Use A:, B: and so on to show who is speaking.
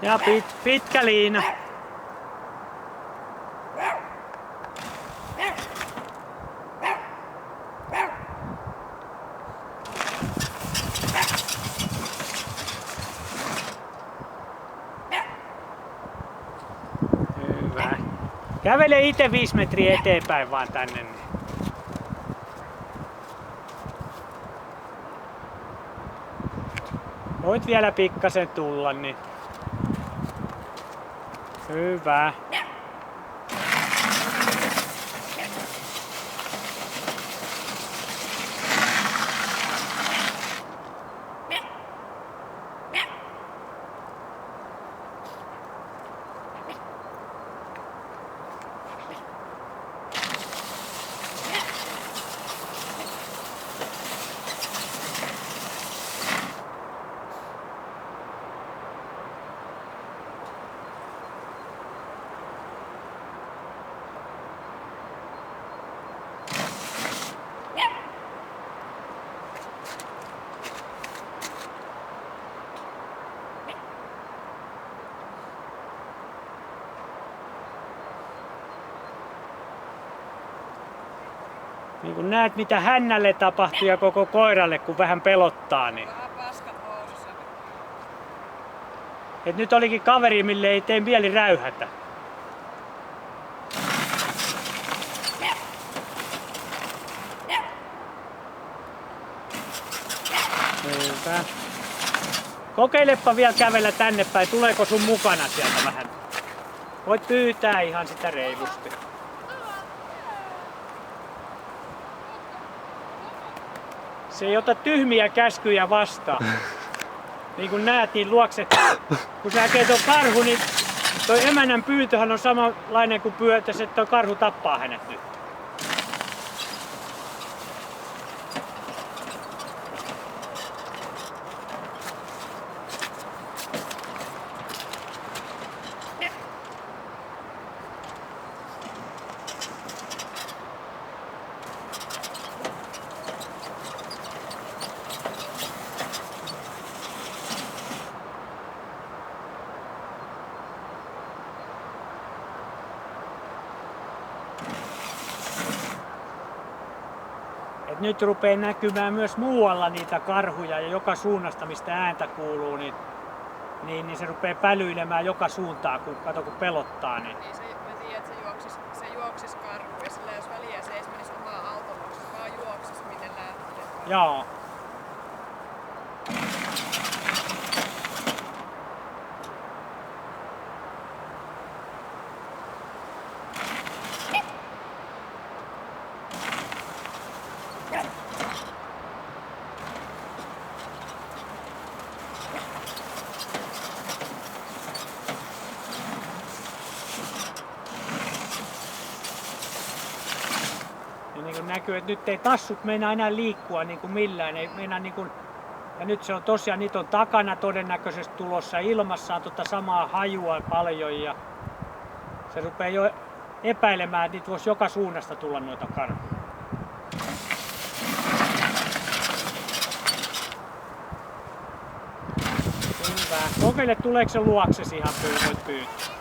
A: Ja pitkä liina. Hyvä. Kävele itse 5 metriä eteenpäin vaan tänne. Niin. Voit vielä pikkasen tulla, niin hyvä. Niin kun näet mitä hännälle tapahtuu ja koko koiralle kun vähän pelottaa, niin. Et nyt olikin kaveri mille ei tee mieli räyhätä. Hyvä. Kokeilepa vielä kävellä tänne päin, tuleeko sun mukana sieltä vähän? Voit pyytää ihan sitä reilusti. Se ei ota tyhmiä käskyjä vastaan. Niin kun näet, niin luokse, kun sä näkee tuon karhu, niin toi emännän pyyntöhän on samanlainen kuin pyytäisi, että toi karhu tappaa hänet nyt. Et nyt rupeaa näkymään myös muualla niitä karhuja ja joka suunnasta mistä ääntä kuuluu, niin se rupeaa pälyilemään joka suuntaan, kun pelottaa. Niin
B: Niin mä tiedän, että se juoksis karhu ja sillä jos väliä se ei menisi omaa autoluokse, vaan juoksis minne lähtee.
A: joo. Niin kuin näkyy, että nyt ei tassut meinaa enää liikkua niin kuin millään. Ei meinaa niin kuin, ja nyt se on tosiaan, niitä on takana todennäköisesti tulossa. Ilmassa on samaa hajua paljon ja se rupeaa jo epäilemään, että niitä voisi joka suunnasta tulla noita karhuja. Hyvä. Kokeile, tuleeko se luoksesi ihan voit pyytää.